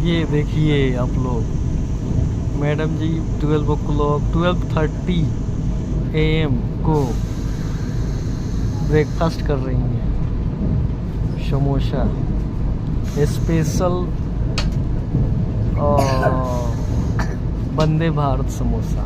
ये देखिए आप लोग, मैडम जी 12:30 AM को ब्रेकफास्ट कर रही हैं। समोसा स्पेशल वंदे भारत समोसा।